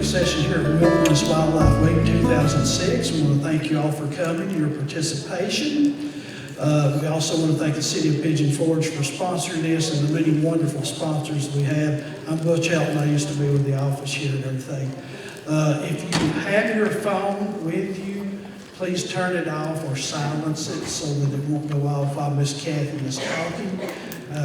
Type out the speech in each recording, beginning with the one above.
session here at Wilderness Wildlife Week 2006. We want to thank you all for coming, your participation. We also want to thank the City of Pigeon Forge for sponsoring this and the many wonderful sponsors we have. I'm Butch Helton. I used to be with the office here and everything. If you have your phone with you, please turn it off or silence it so that it won't go off while Miss Kathy is talking.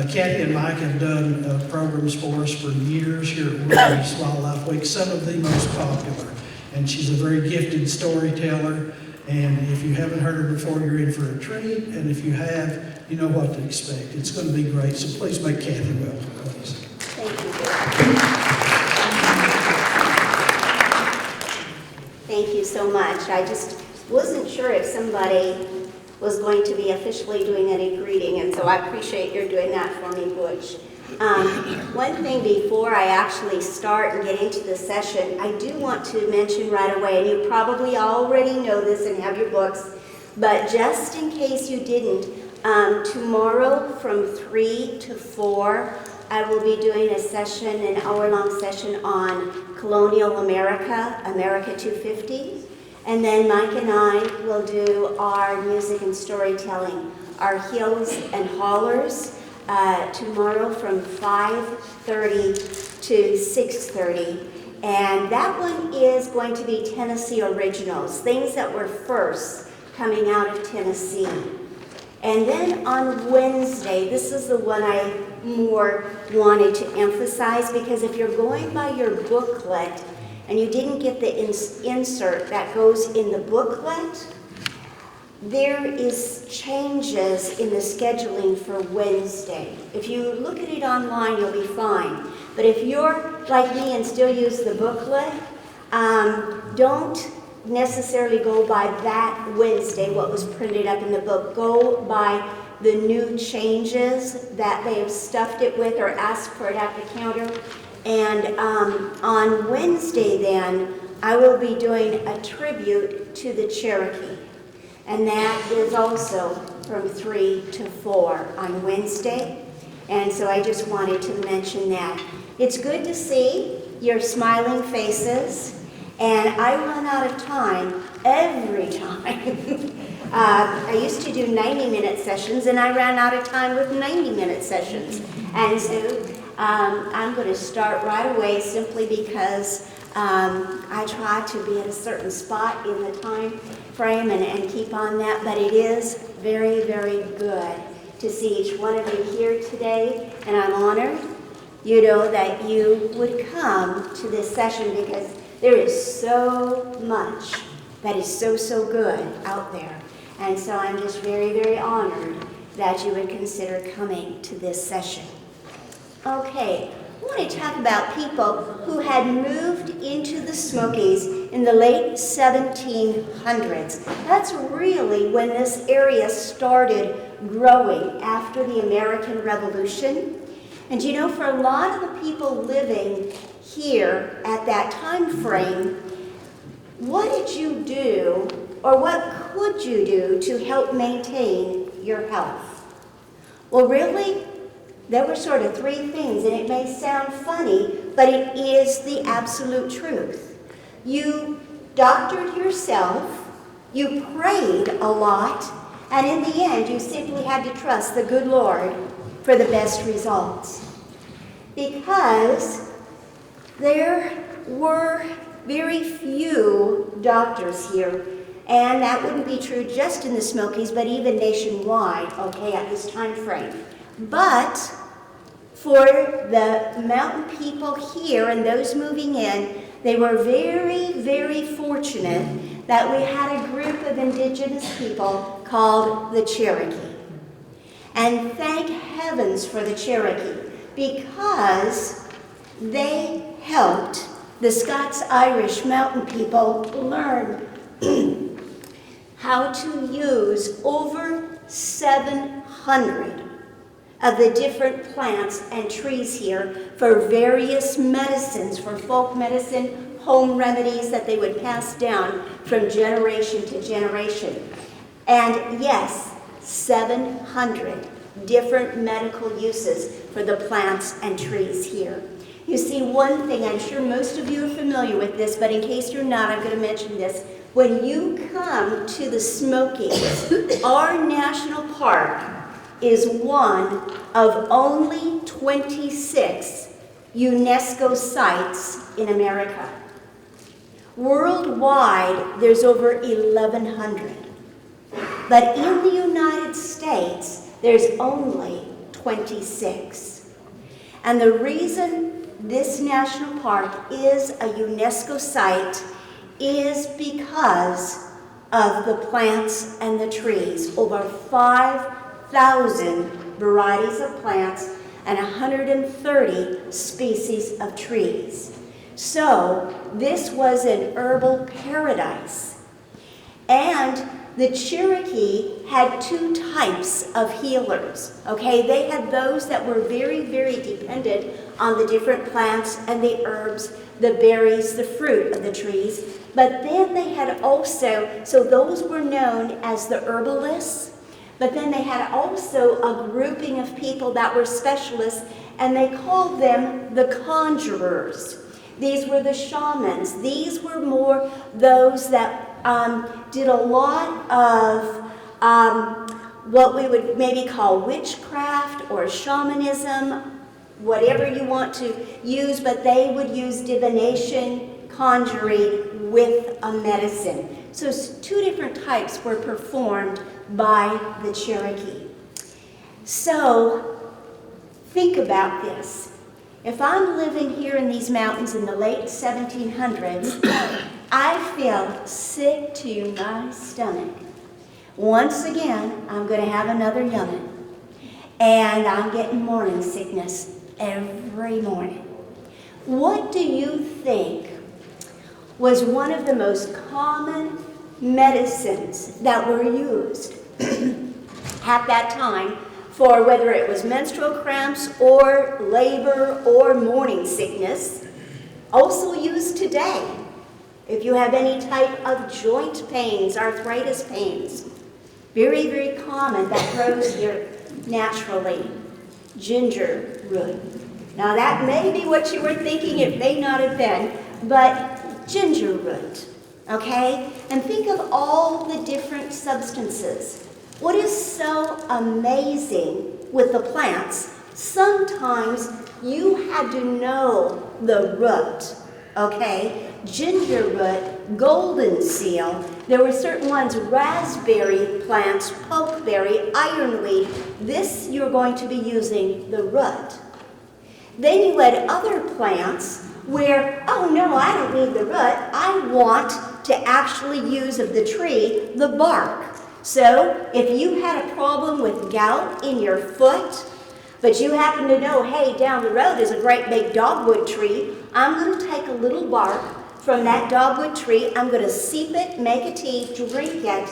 Kathy and Mike have done programs for us for years here at Wilderness Wildlife Week, some of the most popular. And she's a very gifted storyteller. And if you haven't heard her before, you're in for a treat. And if you have, you know what to expect. It's going to be great. So please make Kathy welcome, please. Thank you. Thank you so much. I just wasn't sure if somebody was going to be officially doing any greeting, and so I appreciate your doing that for me, Butch. One thing before I actually start and get into the session, I do want to mention right away, and you probably already know this and have your books, but just in case you didn't, tomorrow from 3 to 4, I will be doing a session, an hour-long session on colonial America, America 250. And then Mike and I will do our music and storytelling, our Hills and Hollers, tomorrow from 5:30 to 6:30. And that one is going to be Tennessee originals, things that were first coming out of Tennessee. And then on Wednesday, this is the one I more wanted to emphasize, because if you're going by your booklet, and you didn't get the insert that goes in the booklet, there is changes in the scheduling for Wednesday. If you look at it online, you'll be fine. But if you're like me and still use the booklet, don't necessarily go by that Wednesday, what was printed up in the book. Go by the new changes that they have stuffed it with or asked for it at the counter. And on Wednesday then, I will be doing a tribute to the Cherokee. And that is also from 3 to 4 on Wednesday. And so I just wanted to mention that. It's good to see your smiling faces. And I run out of time every time. I used to do 90-minute sessions, and I ran out of time with 90-minute sessions. And so I'm going to start right away simply because I try to be at a certain spot in the time frame and keep on that, but it is very, very good to see each one of you here today, and I'm honored, that you would come to this session, because there is so much that is so, so good out there, and so I'm just very, very honored that you would consider coming to this session. Okay, I want to talk about people who had moved into the Smokies in the late 1700s. That's really when this area started growing after the American Revolution. And for a lot of the people living here at that time frame, what did you do, or what could you do to help maintain your health? Well, really, there were sort of 3 things, and it may sound funny, but it is the absolute truth. You doctored yourself, you prayed a lot, and in the end, you simply had to trust the good Lord for the best results. Because there were very few doctors here, and that wouldn't be true just in the Smokies, but even nationwide, at this time frame. But for the mountain people here and those moving in, they were very, very fortunate that we had a group of indigenous people called the Cherokee. And thank heavens for the Cherokee, because they helped the Scots-Irish mountain people learn how to use over 700 of the different plants and trees here for various medicines, for folk medicine, home remedies that they would pass down from generation to generation. And yes, 700 different medical uses for the plants and trees here. You see, one thing, I'm sure most of you are familiar with this, but in case you're not, I'm going to mention this. When you come to the Smokies, our national park is one of only 26 UNESCO sites in America. Worldwide, there's over 1,100. But in the United States, there's only 26. And the reason this national park is a UNESCO site is because of the plants and the trees. Over 5,000 varieties of plants and 130 species of trees. So this was an herbal paradise. And the Cherokee had two types of healers, okay? They had those that were very, very dependent on the different plants and the herbs, the berries, the fruit of the trees. But then they had also, so those were known as the herbalists, but then they had also a grouping of people that were specialists, and they called them the conjurers. These were the shamans. These were more those that did a lot of what we would maybe call witchcraft or shamanism, whatever you want to use, but they would use divination, conjuring with a medicine. So two different types were performed by the Cherokee. So think about this. If I'm living here in these mountains in the late 1700s, I feel sick to my stomach. Once again, I'm going to have another young'un. And I'm getting morning sickness every morning. What do you think was one of the most common medicines that were used at that time for whether it was menstrual cramps or labor or morning sickness? Also used today. If you have any type of joint pains, arthritis pains, very, very common that grows here naturally. Ginger root. Now that may be what you were thinking, it may not have been, but ginger root, okay? And think of all the different substances. What is so amazing with the plants, sometimes you had to know the root, okay? Ginger root, golden seal. There were certain ones, raspberry plants, pokeberry, ironweed. This you're going to be using the root. Then you had other plants where, oh no, I don't need the root. I want to actually use of the tree the bark. So if you had a problem with gout in your foot, but you happen to know, hey, down the road is a great big dogwood tree, I'm going to take a little bark from that dogwood tree, I'm going to seep it, make a tea, drink it.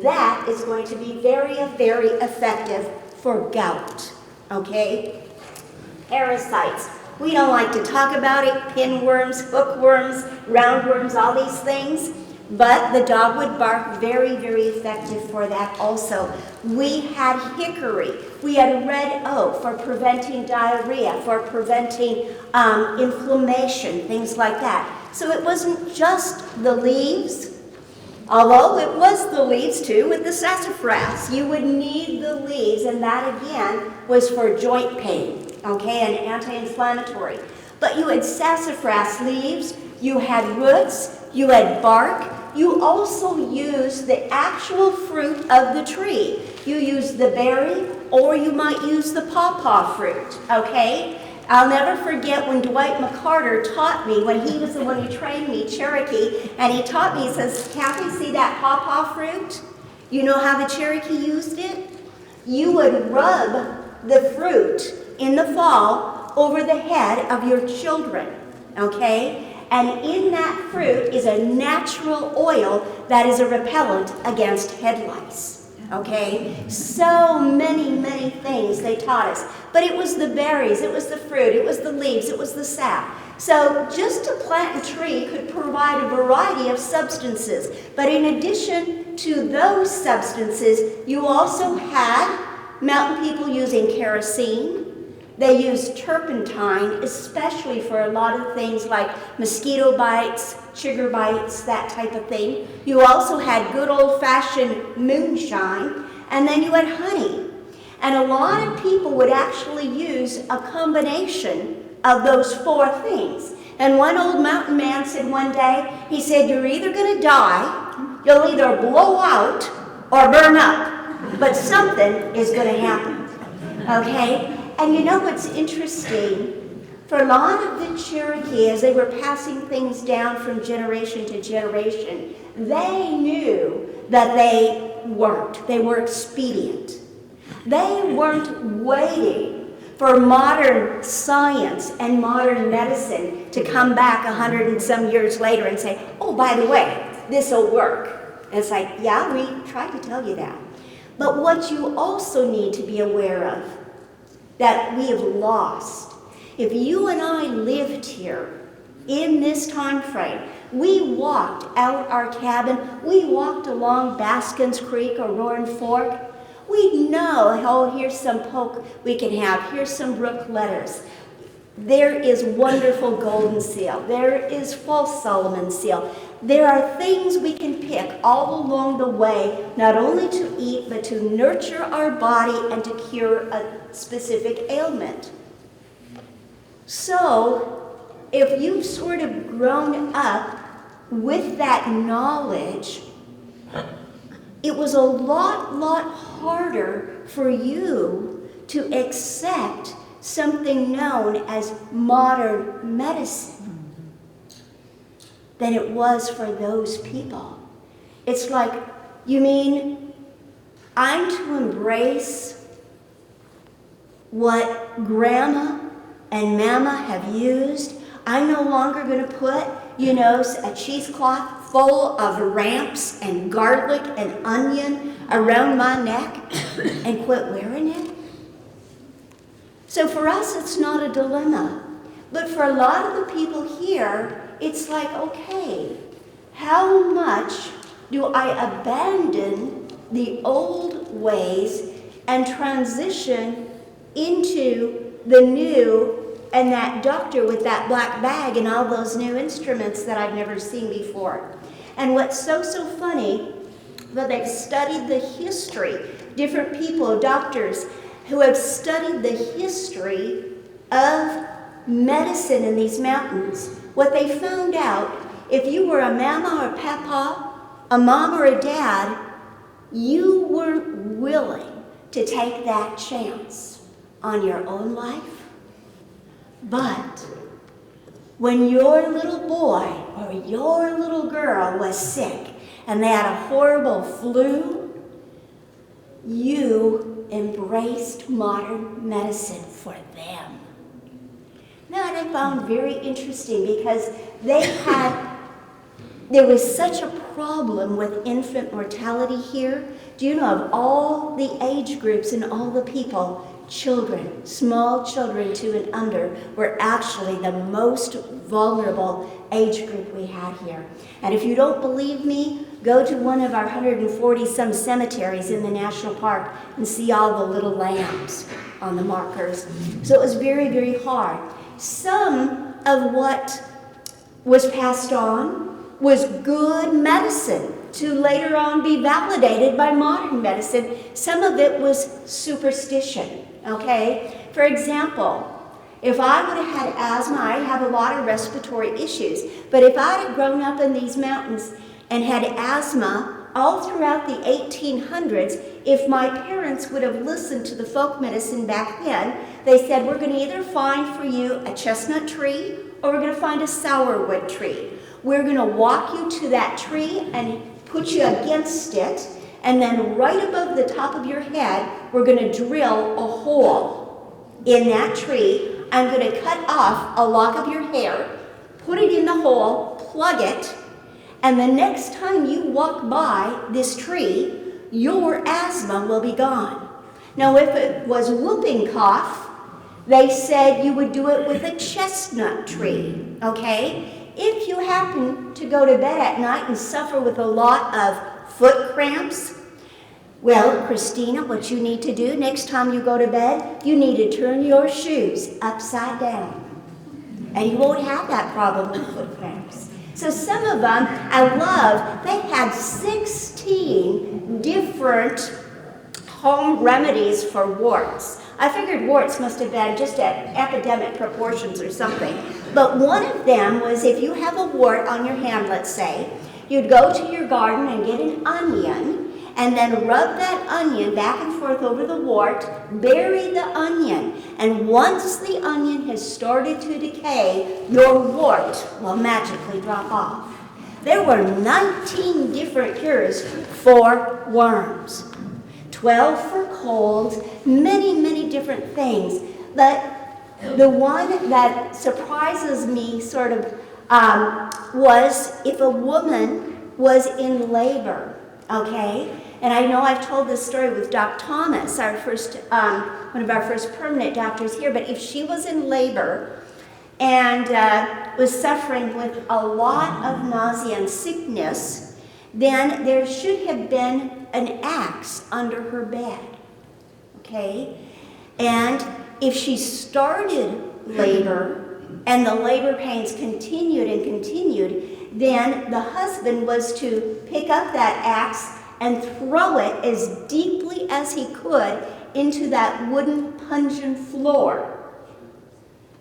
That is going to be very, very effective for gout, okay? Parasites. We don't like to talk about it, pinworms, hookworms, roundworms, all these things, but the dogwood bark, very, very effective for that also. We had hickory. We had red oak for preventing diarrhea, for preventing inflammation, things like that. So it wasn't just the leaves, although it was the leaves too with the sassafras. You would need the leaves, and that again was for joint pain, okay, and anti-inflammatory. But you had sassafras leaves, you had roots, you had bark, you also used the actual fruit of the tree. You used the berry, or you might use the pawpaw fruit, okay? I'll never forget when Dwight McCarter taught me, when he was the one who trained me, Cherokee, and he taught me, he says, Kathy, see that pawpaw fruit? You know how the Cherokee used it? You would rub the fruit in the fall over the head of your children, okay? And in that fruit is a natural oil that is a repellent against head lice. Okay, so many, many things they taught us. But it was the berries, it was the fruit, it was the leaves, it was the sap. So just to plant a tree could provide a variety of substances. But in addition to those substances, you also had mountain people using kerosene, They used turpentine, especially for a lot of things like mosquito bites, chigger bites, that type of thing. You also had good old-fashioned moonshine, and then you had honey. And a lot of people would actually use a combination of those four things. And one old mountain man said one day, he said, you're either going to die, you'll either blow out or burn up, but something is going to happen, okay? And you know what's interesting? For a lot of the Cherokee, as they were passing things down from generation to generation, they knew that they were expedient. They weren't waiting for modern science and modern medicine to come back 100 and some years later and say, oh, by the way, this will work. And it's like, yeah, we tried to tell you that. But what you also need to be aware of, that we have lost. If you and I lived here in this time frame, we walked out our cabin, we walked along Baskin's Creek or Roaring Fork, we know, oh, here's some poke we can have, here's some brook letters. There is wonderful golden seal, there is false Solomon seal. There are things we can pick all along the way, not only to eat, but to nurture our body and to cure a specific ailment. So, if you've sort of grown up with that knowledge, it was a lot harder for you to accept something known as modern medicine than it was for those people. It's like, you mean I'm to embrace what grandma and mama have used? I'm no longer going to put, a cheesecloth full of ramps and garlic and onion around my neck and quit wearing it? So for us, it's not a dilemma. But for a lot of the people here, it's like, okay, how much do I abandon the old ways and transition into the new, and that doctor with that black bag and all those new instruments that I've never seen before? And what's so funny, that they've studied the history, different people, doctors, who have studied the history of medicine in these mountains. What they found out, if you were a mama or papa, a mom or a dad, you weren't willing to take that chance on your own life. But when your little boy or your little girl was sick and they had a horrible flu, you embraced modern medicine for them. Now, that I found very interesting because there was such a problem with infant mortality here. Do you know, of all the age groups and all the people, children, small children 2 and under, were actually the most vulnerable age group we had here. And if you don't believe me, go to one of our 140-some cemeteries in the national park and see all the little lambs on the markers. So it was very hard. Some of what was passed on was good medicine to later on be validated by modern medicine. Some of it was superstition, okay? For example, if I would have had asthma, I have a lot of respiratory issues, but if I had grown up in these mountains and had asthma all throughout the 1800s, if my parents would have listened to the folk medicine back then, they said, we're going to either find for you a chestnut tree or we're going to find a sourwood tree. We're going to walk you to that tree and put you against it, and then right above the top of your head, we're going to drill a hole in that tree. I'm going to cut off a lock of your hair, put it in the hole, plug it, and the next time you walk by this tree, your asthma will be gone. Now, if it was whooping cough, they said you would do it with a chestnut tree, okay? If you happen to go to bed at night and suffer with a lot of foot cramps, Well, Christina, what you need to do next time you go to bed, you need to turn your shoes upside down. And you won't have that problem with foot cramps. So some of them, I love, they had 16 different home remedies for warts. I figured warts must have been just at epidemic proportions or something. But one of them was if you have a wart on your hand, let's say, you'd go to your garden and get an onion, and then rub that onion back and forth over the wart, bury the onion, and once the onion has started to decay, your wart will magically drop off. There were 19 different cures for worms, 12 for colds, many, many different things. But the one that surprises me sort of was if a woman was in labor, okay? And I know I've told this story with Doc Thomas, our first, one of our first permanent doctors here, but if she was in labor and was suffering with a lot of nausea and sickness, then there should have been an axe under her bed, okay? And if she started labor and the labor pains continued and continued, then the husband was to pick up that axe and throw it as deeply as he could into that wooden puncheon floor.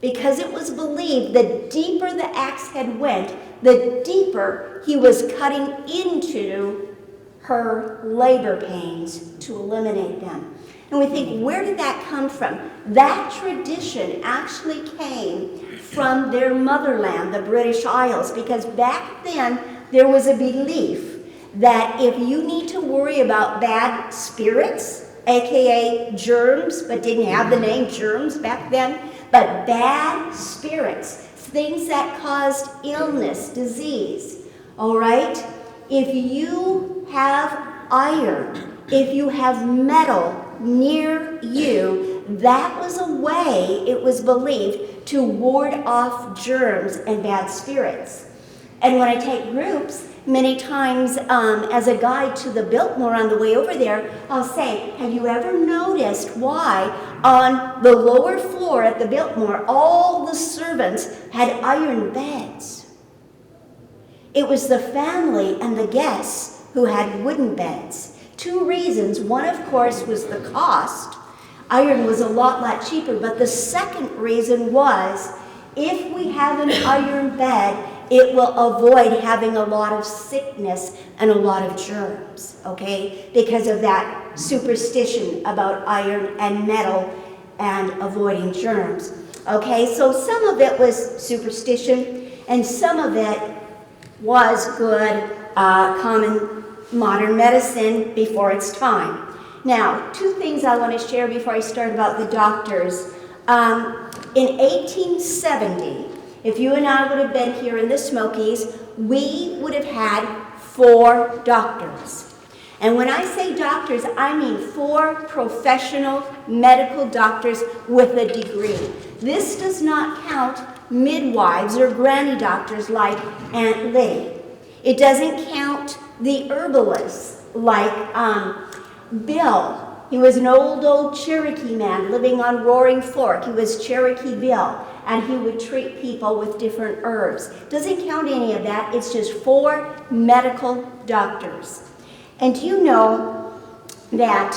Because it was believed the deeper the axe head went, the deeper he was cutting into her labor pains to eliminate them. And we think, where did that come from? That tradition actually came from their motherland, the British Isles, because back then there was a belief that if you need to worry about bad spirits, aka germs, but didn't have the name germs back then, but bad spirits, things that caused illness, disease, all right? If you have iron, if you have metal near you, that was a way, it was believed, to ward off germs and bad spirits. And when I take groups, many times as a guide to the Biltmore on the way over there, I'll say, have you ever noticed why on the lower floor at the Biltmore, all the servants had iron beds? It was the family and the guests who had wooden beds. Two reasons. One, of course, was the cost. Iron was a lot cheaper, but the second reason was if we have an iron bed, it will avoid having a lot of sickness and a lot of germs, okay? Because of that superstition about iron and metal and avoiding germs, okay? So some of it was superstition, and some of it was good common modern medicine before its time. Now, two things I want to share before I start about the doctors. In 1870, if you and I would have been here in the Smokies, we would have had 4 doctors. And when I say doctors, I mean 4 professional medical doctors with a degree. This does not count midwives or granny doctors like Aunt Liddy. It doesn't count the herbalists like Bill. He was an old Cherokee man living on Roaring Fork. He was Cherokee Bill, and he would treat people with different herbs. Doesn't count any of that. It's just 4 medical doctors. And do you know that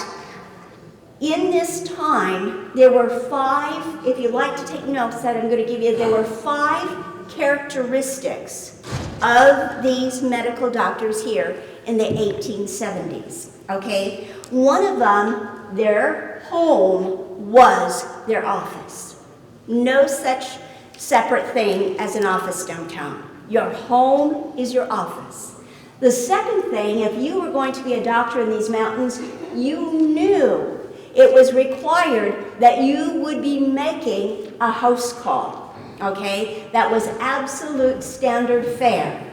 in this time, there were 5, if you like to take notes that I'm going to give you, there were 5 characteristics of these medical doctors here in the 1870s, okay? One of them, their home was their office. No such separate thing as an office downtown. Your home is your office. The second thing, if you were going to be a doctor in these mountains, you knew it was required that you would be making a house call, okay? That was absolute standard fare.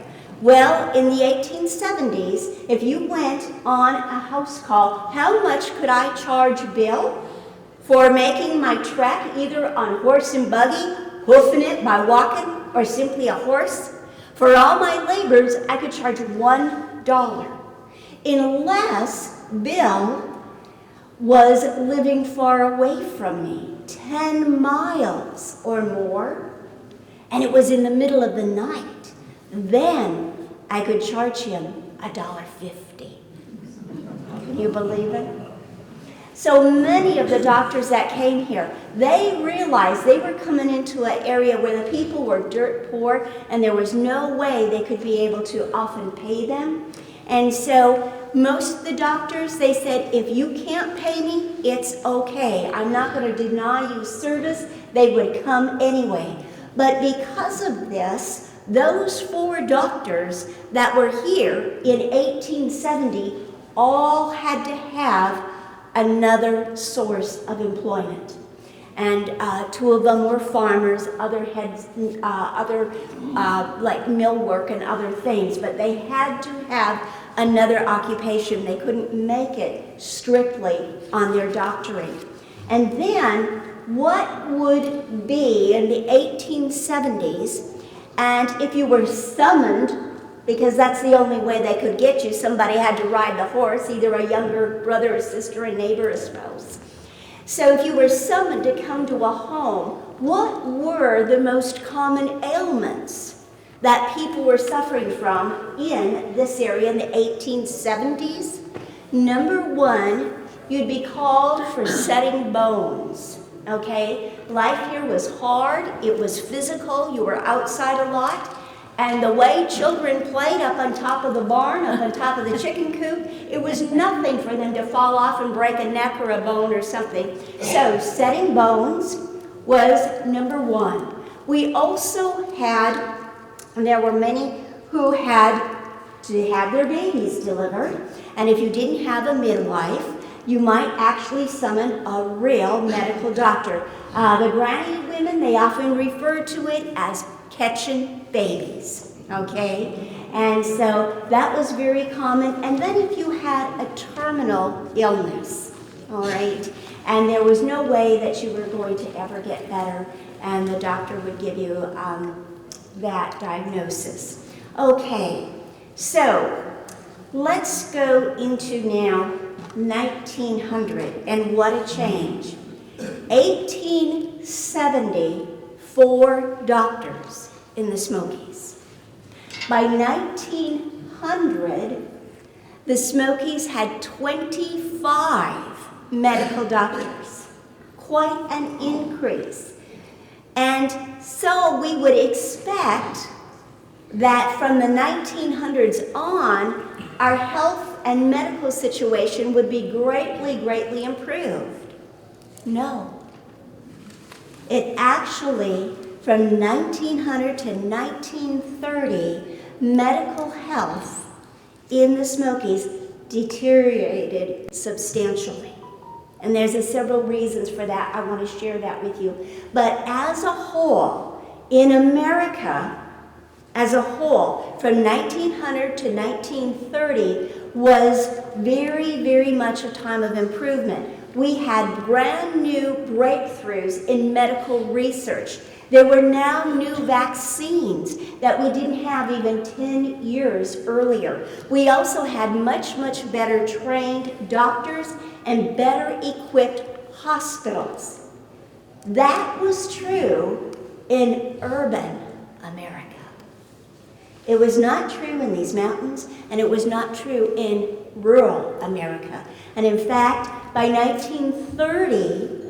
Well, in the 1870s, if you went on a house call, how much could I charge Bill for making my trek either on horse and buggy, hoofing it by walking, or simply a horse? For all my labors, I could charge $1. Unless Bill was living far away from me, 10 miles or more, and it was in the middle of the night. Then I could charge him $1.50. Can you believe it? So many of the doctors that came here, they realized they were coming into an area where the people were dirt poor and there was no way they could be able to often pay them. And so most of the doctors, they said, if you can't pay me, it's okay. I'm not going to deny you service. They would come anyway. But because of this, those 4 doctors that were here in 1870 all had to have another source of employment. And 2 of them were farmers, other had like mill work and other things, but they had to have another occupation. They couldn't make it strictly on their doctorate. And then what would be in the 1870s, and if you were summoned, because that's the only way they could get you, somebody had to ride the horse, either a younger brother or sister, a neighbor, a spouse. So if you were summoned to come to a home, what were the most common ailments that people were suffering from in this area in the 1870s? Number 1, you'd be called for setting bones, okay? Life here was hard, it was physical, you were outside a lot, and the way children played up on top of the barn, up on top of the chicken coop, it was nothing for them to fall off and break a neck or a bone or something. So setting bones was number 1. We also had, and there were many who had to have their babies delivered, and if you didn't have a midwife, you might actually summon a real medical doctor. The granny women, they often refer to it as catching babies, okay? And so that was very common. And then if you had a terminal illness, all right, and there was no way that you were going to ever get better, and the doctor would give you that diagnosis. Okay, so let's go into now 1900, and what a change. 1870, 4 doctors in the Smokies. By 1900, the Smokies had 25 medical doctors. Quite an increase. And so we would expect that from the 1900s on, our health and medical situation would be greatly, greatly improved. No. It actually, from 1900 to 1930, medical health in the Smokies deteriorated substantially. And there's several reasons for that. I want to share that with you. But as a whole, in America, as a whole, from 1900 to 1930 was very, very much a time of improvement. We had brand new breakthroughs in medical research. There were now new vaccines that we didn't have even 10 years earlier. We also had much, much better trained doctors and better equipped hospitals. That was true in urban America. It was not true in these mountains, and it was not true in rural America. And in fact, by 1930,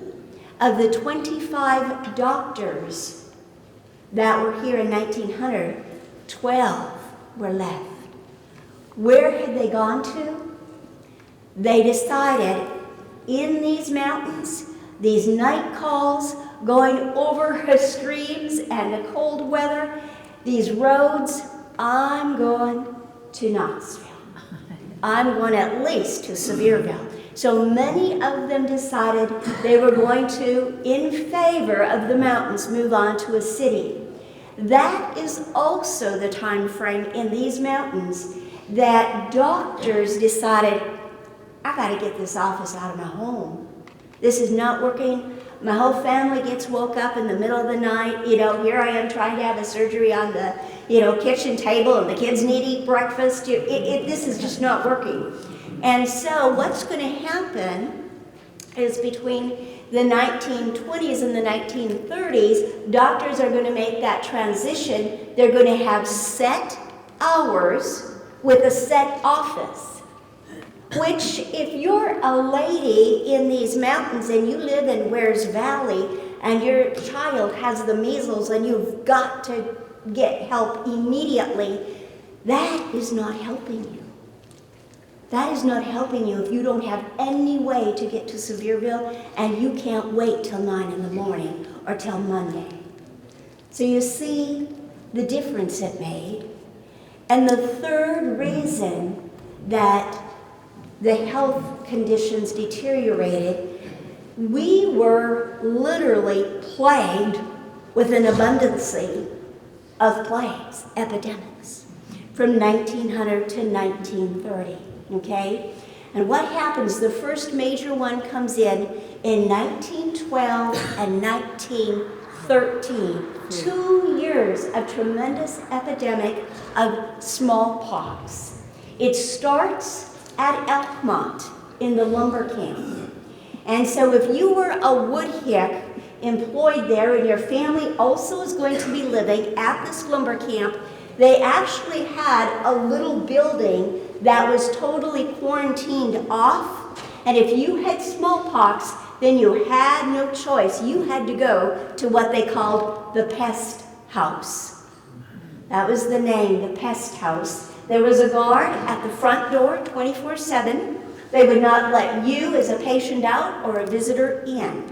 of the 25 doctors that were here in 1900, 12 were left. Where had they gone to? They decided in these mountains, these night calls, going over streams and the cold weather, these roads, I'm going to Knoxville. I'm going at least to Sevierville. So many of them decided they were going to, in favor of the mountains, move on to a city. That is also the time frame in these mountains that doctors decided, I got to get this office out of my home. This is not working. My whole family gets woke up in the middle of the night. You know, here I am trying to have a surgery on the, kitchen table, and the kids need to eat breakfast. This is just not working. And so what's going to happen is between the 1920s and the 1930s, doctors are going to make that transition. They're going to have set hours with a set office, which if you're a lady in these mountains and you live in Wares Valley and your child has the measles and you've got to get help immediately, that is not helping you. That is not helping you if you don't have any way to get to Sevierville and you can't wait till 9 in the morning or till Monday. So you see the difference it made. And the third reason that the health conditions deteriorated, we were literally plagued with an abundance of plagues, epidemics, from 1900 to 1930. Okay? And what happens, the first major one comes in 1912 and 1913. 2 years of tremendous epidemic of smallpox. It starts at Elkmont in the lumber camp. And so if you were a woodhick employed there and your family also is going to be living at this lumber camp, they actually had a little building that was totally quarantined off, and if you had smallpox, then you had no choice. You had to go to what they called the pest house. That was the name, the pest house. There was a guard at the front door 24/7. They would not let you as a patient out or a visitor in.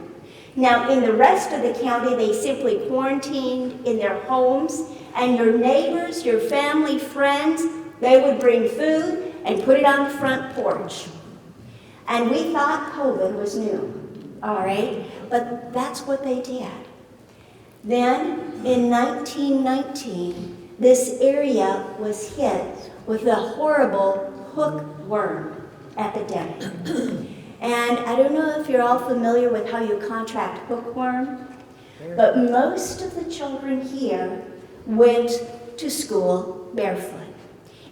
Now, in the rest of the county, they simply quarantined in their homes, and your neighbors, your family, friends, they would bring food and put it on the front porch. And we thought COVID was new, all right? But that's what they did. Then, in 1919, this area was hit with a horrible hookworm epidemic. And I don't know if you're all familiar with how you contract hookworm, but most of the children here went to school barefoot.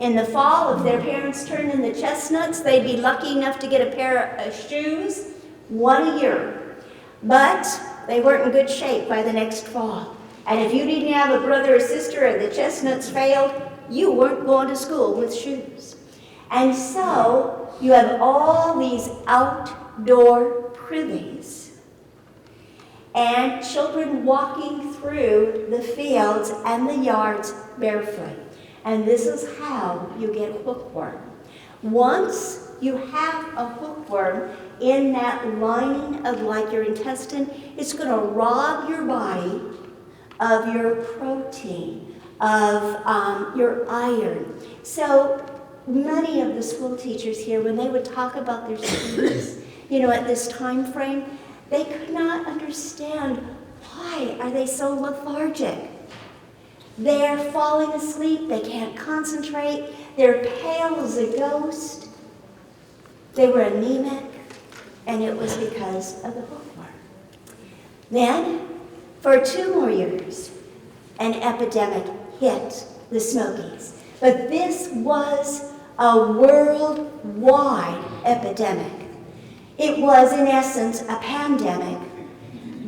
In the fall, if their parents turned in the chestnuts, they'd be lucky enough to get a pair of shoes, one a year. But they weren't in good shape by the next fall. And if you didn't have a brother or sister and the chestnuts failed, you weren't going to school with shoes. And so you have all these outdoor privies and children walking through the fields and the yards barefoot. And this is how you get hookworm. Once you have a hookworm in that lining of like your intestine, it's going to rob your body of your protein, of your iron. So many of the school teachers here, when they would talk about their students, at this time frame, they could not understand why are they so lethargic. They're falling asleep, they can't concentrate, they're pale as a ghost. They were anemic, and it was because of the hookworm. Then, for 2 more years, an epidemic hit the Smokies. But this was a worldwide epidemic. It was, in essence, a pandemic,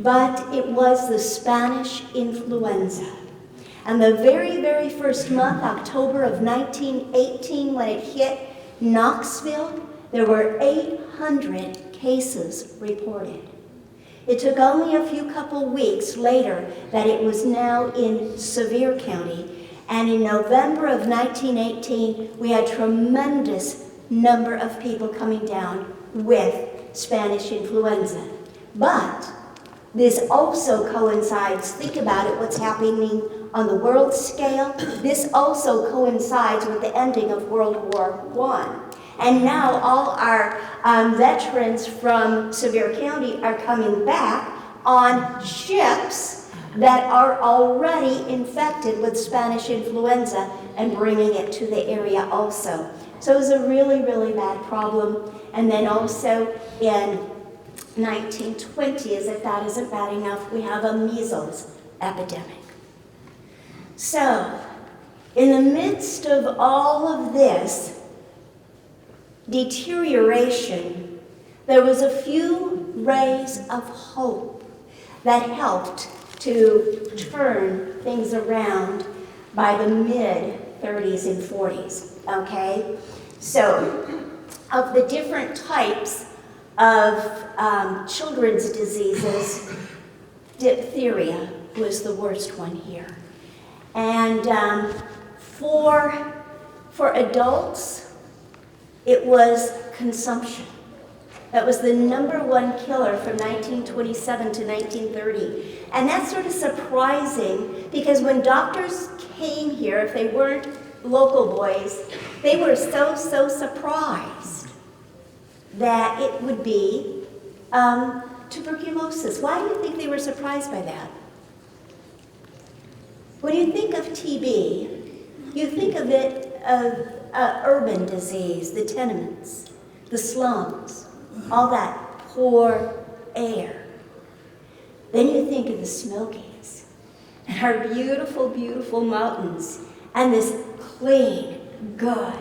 but it was the Spanish influenza. And the very, very first month, October of 1918, when it hit Knoxville, there were 800 cases reported. It took only a few couple weeks later that it was now in Sevier County. And in November of 1918, we had tremendous number of people coming down with Spanish influenza. But this also coincides, think about it, what's happening on the world scale. This also coincides with the ending of World War I. And now all our veterans from Sevier County are coming back on ships that are already infected with Spanish influenza and bringing it to the area also. So it was a really, really bad problem. And then also in 1920, as if that isn't bad enough, we have a measles epidemic. So, in the midst of all of this, deterioration, there was a few rays of hope that helped to turn things around by the mid-30s and 40s, okay? So, of the different types of children's diseases, diphtheria was the worst one here. And for adults, it was consumption. That was the #1 killer from 1927 to 1930. And that's sort of surprising because when doctors came here, if they weren't local boys, they were so surprised that it would be tuberculosis. Why do you think they were surprised by that? When you think of TB, you think of it of urban disease, the tenements, the slums, all that poor air. Then you think of the Smokies and our beautiful, beautiful mountains and this clean, good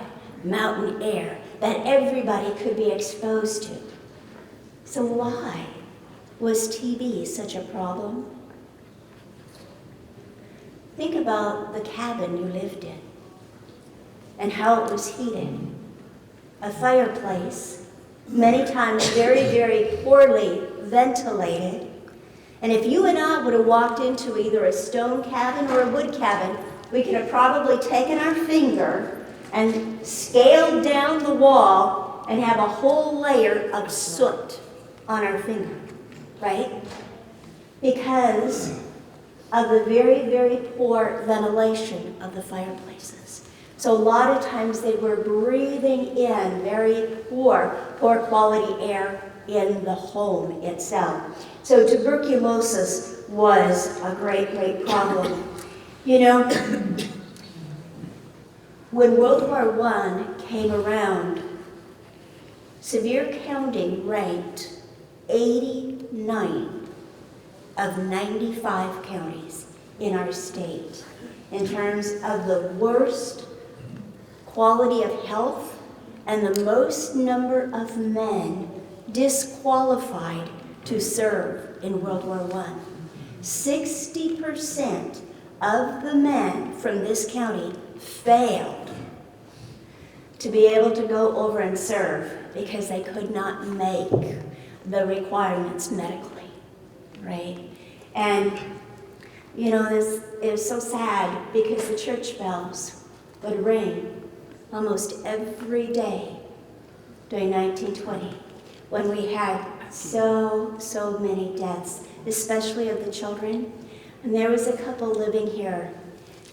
mountain air that everybody could be exposed to. So why was TB such a problem? Think about the cabin you lived in and how it was heated. A fireplace, many times very, very poorly ventilated. And if you and I would have walked into either a stone cabin or a wood cabin, we could have probably taken our finger and scaled down the wall and have a whole layer of soot on our finger, right? Because of the very, very poor ventilation of the fireplaces. So a lot of times they were breathing in very poor quality air in the home itself. So tuberculosis was a great, great problem. You know, when World War I came around, severe counting ranked 89 of 95 counties in our state in terms of the worst quality of health and the most number of men disqualified to serve in World War I. 60% of the men from this county failed to be able to go over and serve because they could not make the requirements medically, right? And, you know, it was so sad because the church bells would ring almost every day during 1920 when we had so many deaths, especially of the children. And there was a couple living here,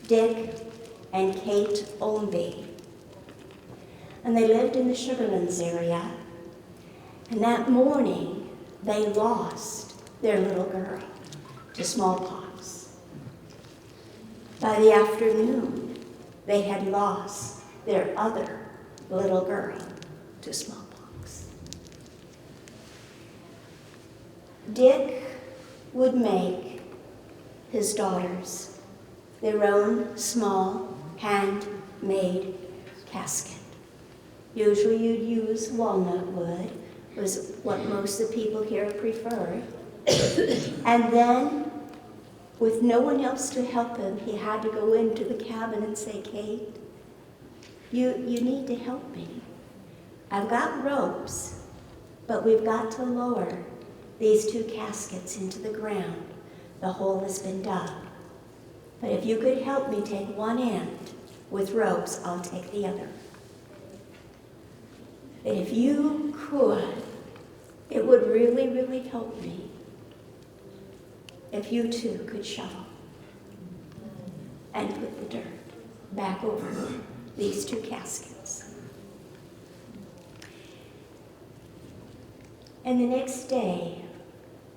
Dick and Kate Olmby. And they lived in the Sugarlands area. And that morning, they lost their little girl to smallpox. By the afternoon, they had lost their other little girl to smallpox. Dick would make his daughters their own small handmade casket. Usually you'd use walnut wood, was what most of the people here preferred. And then, with no one else to help him, he had to go into the cabin and say, Kate, you need to help me. I've got ropes, but we've got to lower these 2 caskets into the ground. The hole has been dug. But if you could help me take one end with ropes, I'll take the other. And if you could, it would really, really help me if you too could shovel and put the dirt back over these 2 caskets. And the next day,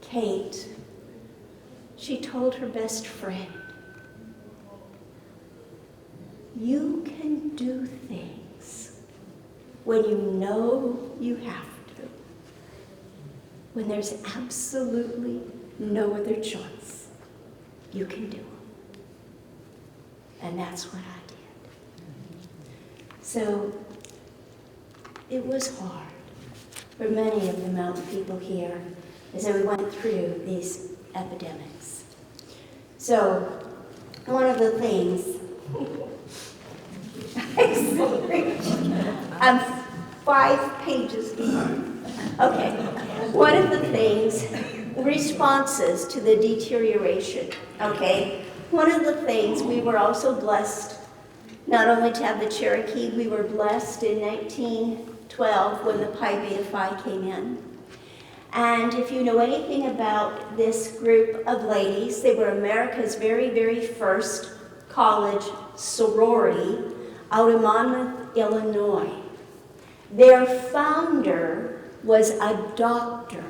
Kate, she told her best friend, you can do things when you know you have to, when there's absolutely no other choice. You can do them. And that's what I did. So it was hard for many of the mountain people here as we went through these epidemics. So, one of the things, I'm 5 pages behind. Okay, one of the things, responses to the deterioration, okay? One of the things, we were also blessed not only to have the Cherokee, we were blessed in 1912 when the Pi Beta Phi came in. And if you know anything about this group of ladies, they were America's very, very first college sorority out of Monmouth, Illinois. Their founder was a doctor,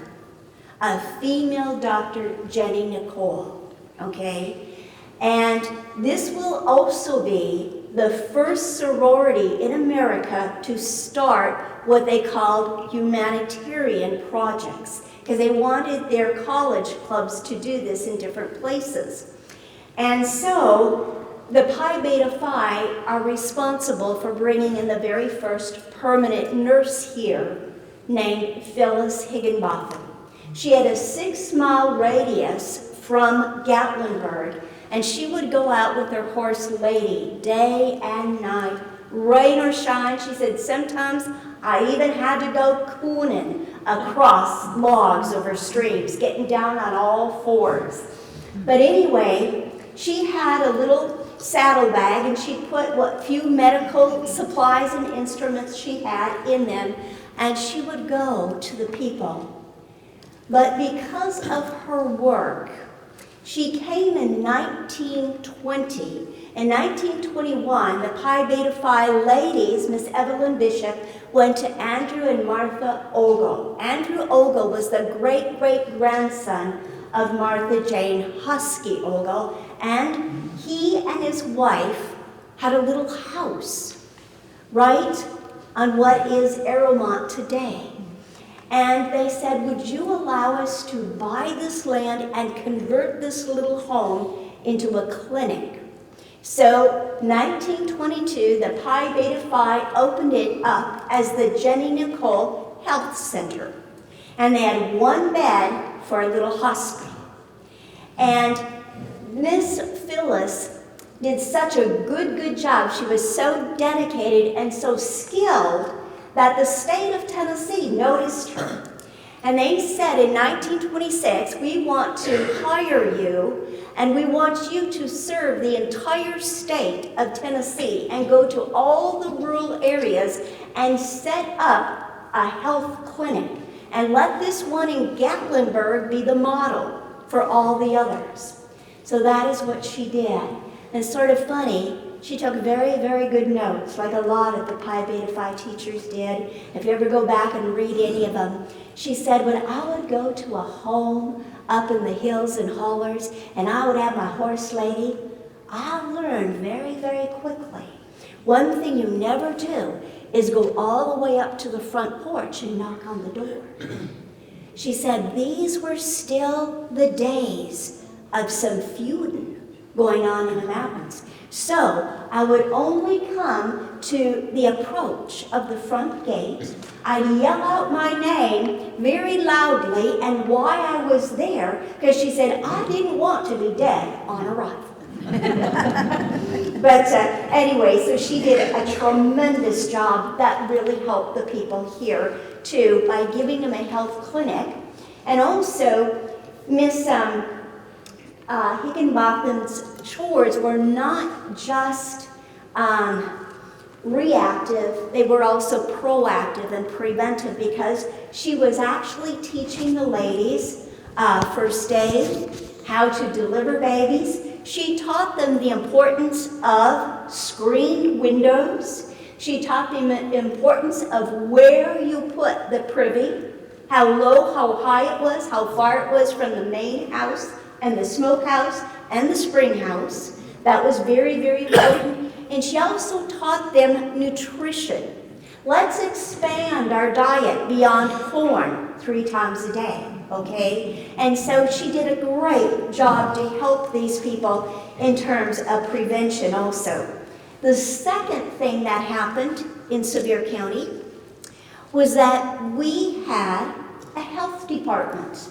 a female doctor, Jenny Nicole, okay? And this will also be the first sorority in America to start what they called humanitarian projects, because they wanted their college clubs to do this in different places. And so the Pi Beta Phi are responsible for bringing in the very first permanent nurse here named Phyllis Higginbotham. She had a 6-mile radius from Gatlinburg, and she would go out with her horse Lady day and night, rain or shine. She said, sometimes I even had to go cooning across logs over streams, getting down on all 4s. But anyway, she had a little saddlebag, and she put what few medical supplies and instruments she had in them, and she would go to the people. But because of her work, she came in 1920. In 1921, the Pi Beta Phi ladies, Miss Evelyn Bishop, went to Andrew and Martha Ogle. Andrew Ogle was the great-great-grandson of Martha Jane Husky Ogle, and he and his wife had a little house right on what is Arrowmont today. And they said, would you allow us to buy this land and convert this little home into a clinic? So, 1922, the Pi Beta Phi opened it up as the Jenny Nicole Health Center. And they had 1 bed for a little hospital. And Miss Phyllis did such a good job. She was so dedicated and so skilled that the state of Tennessee noticed her. And they said in 1926, we want to hire you, and we want you to serve the entire state of Tennessee and go to all the rural areas and set up a health clinic. And let this one in Gatlinburg be the model for all the others. So that is what she did. And it's sort of funny, she took very, very good notes, like a lot of the Pi Beta Phi teachers did. If you ever go back and read any of them, she said, when I would go to a home up in the hills and hollers, and I would have my horse Lady, I learned very, very quickly. One thing you never do is go all the way up to the front porch and knock on the door. She said these were still the days of some feuding going on in the mountains. So I would only come to the approach of the front gate. I'd yell out my name very loudly and why I was there, because she said I didn't want to be dead on arrival. But anyway, so she did a tremendous job. That really helped the people here too by giving them a health clinic. And also, Miss Higginbotham's chores were not just reactive, they were also proactive and preventive, because she was actually teaching the ladies first aid, how to deliver babies. She taught them the importance of screened windows. She taught them the importance of where you put the privy, how low, how high it was, how far it was from the main house and the smokehouse and the spring house. That was very, very important. And she also taught them nutrition. Let's expand our diet beyond corn 3 times a day, okay? And so she did a great job to help these people in terms of prevention also. The second thing that happened in Sevier County was that we had a health department.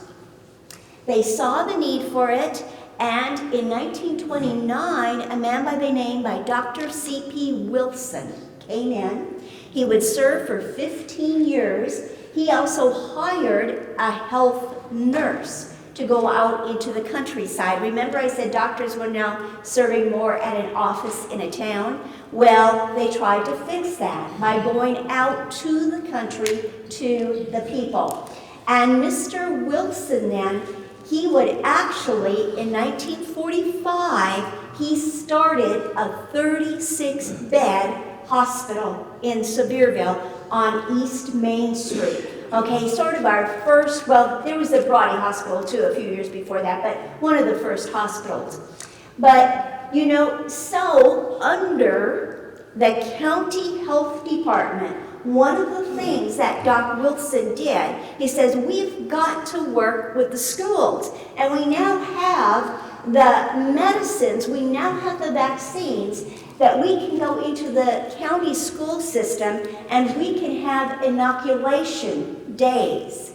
They saw the need for it, and in 1929, a man by the name by Dr. C.P. Wilson came in. He would serve for 15 years. He also hired a health nurse to go out into the countryside. Remember I said doctors were now serving more at an office in a town? Well, they tried to fix that by going out to the country, to the people. And Mr. Wilson then, he would actually, in 1945, he started a 36-bed hospital in Sevierville on East Main Street. Okay, sort of our first, well, there was the Brody Hospital too a few years before that, but one of the first hospitals. But, you know, so under the county health department, one of the things that Doc Wilson did, he says, we've got to work with the schools. And we now have the medicines, we now have the vaccines that we can go into the county school system and we can have inoculation days.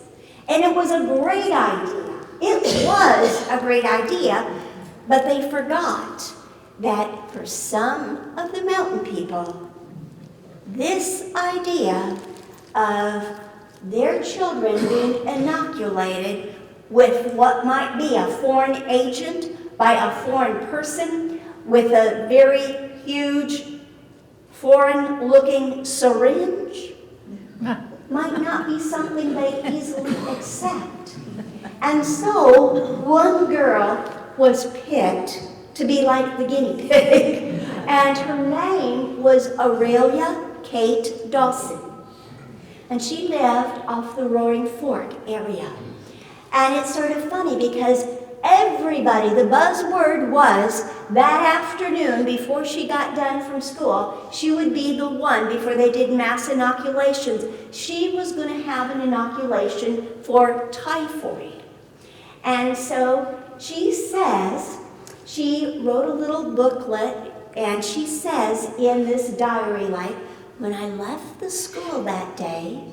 And it was a great idea. It was a great idea, but they forgot that for some of the mountain people, this idea of their children being inoculated with what might be a foreign agent by a foreign person with a very huge foreign-looking syringe might not be something they easily accept. And so one girl was picked to be like the guinea pig, and her name was Aurelia Kate Dawson. And she lived off the Roaring Fork area. And it's sort of funny because everybody, the buzzword was that afternoon before she got done from school, she would be the one, before they did mass inoculations, she was going to have an inoculation for typhoid. And so she says, she wrote a little booklet, and she says in this diary, like, when I left the school that day,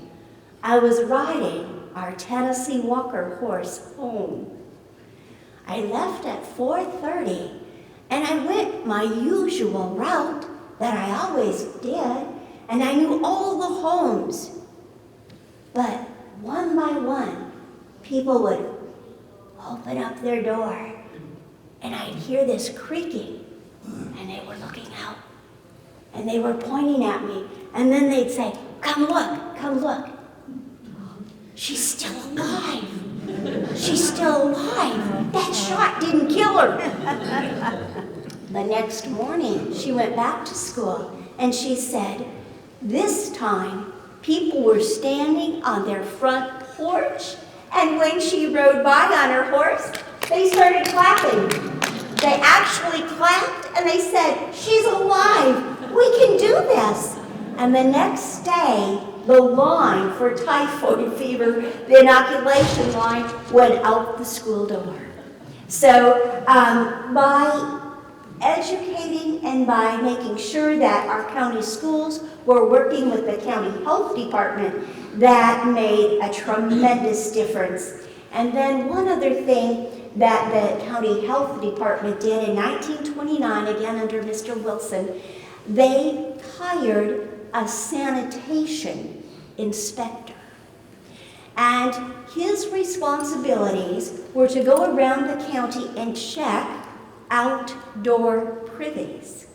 I was riding our Tennessee Walker horse home. I left at 4:30, and I went my usual route that I always did, and I knew all the homes. But one by one, people would open up their door, and I'd hear this creaking, and they were looking out, and they were pointing at me, and then they'd say, come look, come look. She's still alive. She's still alive. That shot didn't kill her. The next morning, she went back to school, and she said, this time, people were standing on their front porch, and when she rode by on her horse, they started clapping. They actually clapped, and they said, she's alive. We can do this. And the next day, the line for typhoid fever, the inoculation line, went out the school door. So by educating and by making sure that our county schools were working with the county health department, that made a tremendous difference. And then one other thing that the county health department did in 1929, again under Mr. Wilson, they hired a sanitation inspector. And his responsibilities were to go around the county and check outdoor privies.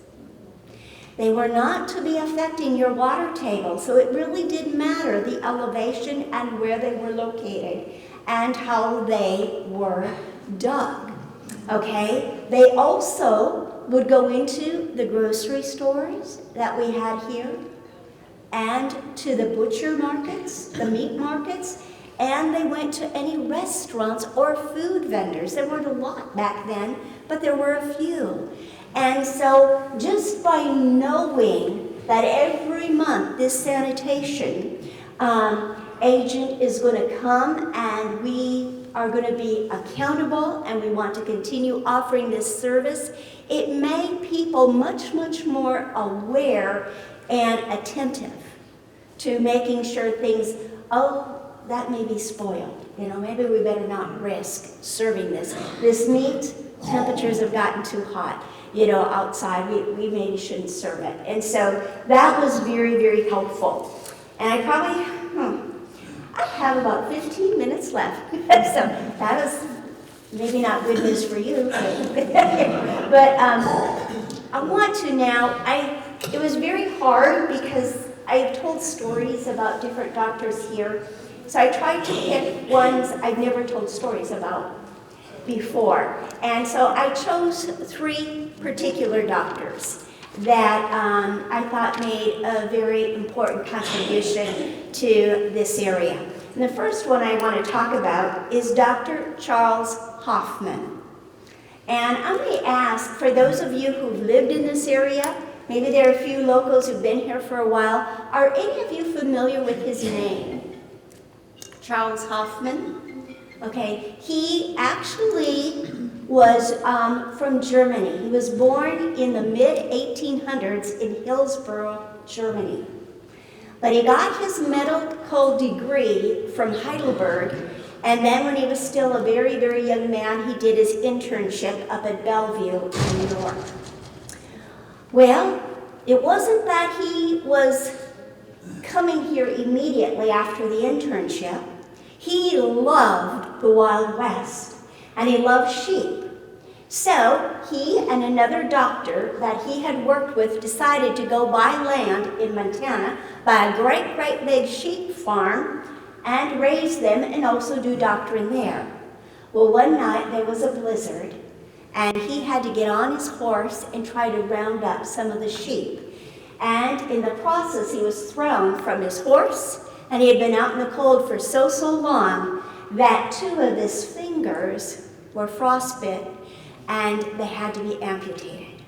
They were not to be affecting your water table, so it really didn't matter the elevation and where they were located and how they were dug. Okay? They also would go into the grocery stores that we had here, and to the butcher markets, the meat markets, and they went to any restaurants or food vendors. There weren't a lot back then, but there were a few. And so just by knowing that every month this sanitation agent is going to come and we are going to be accountable and we want to continue offering this service, it made people much, much more aware and attentive to making sure things, oh, that may be spoiled. You know, maybe we better not risk serving this. This meat, temperatures have gotten too hot, you know, outside. We maybe shouldn't serve it. And so that was very, very helpful. And I I have about 15 minutes left. So that was maybe not good news for you. But I want to now, it was very hard because I've told stories about different doctors here. So I tried to pick ones I've never told stories about before. And so I chose 3 particular doctors that I thought made a very important contribution to this area. And the first one I want to talk about is Dr. Charles Hoffman. And I'm going to ask, for those of you who've lived in this area, maybe there are a few locals who've been here for a while, are any of you familiar with his name? Charles Hoffman? Okay, he actually was from Germany. He was born in the mid-1800s in Hillsborough, Germany. But he got his medical degree from Heidelberg, and then when he was still a very, very young man, he did his internship up at Bellevue in New York. Well, it wasn't that he was coming here immediately after the internship. He loved the Wild West, and he loved sheep. So he and another doctor that he had worked with decided to go buy land in Montana, buy a great, great big sheep farm, and raise them and also do doctoring there. Well, one night there was a blizzard, and he had to get on his horse and try to round up some of the sheep. And in the process, he was thrown from his horse, and he had been out in the cold for so long that 2 of his fingers were frostbit, and they had to be amputated.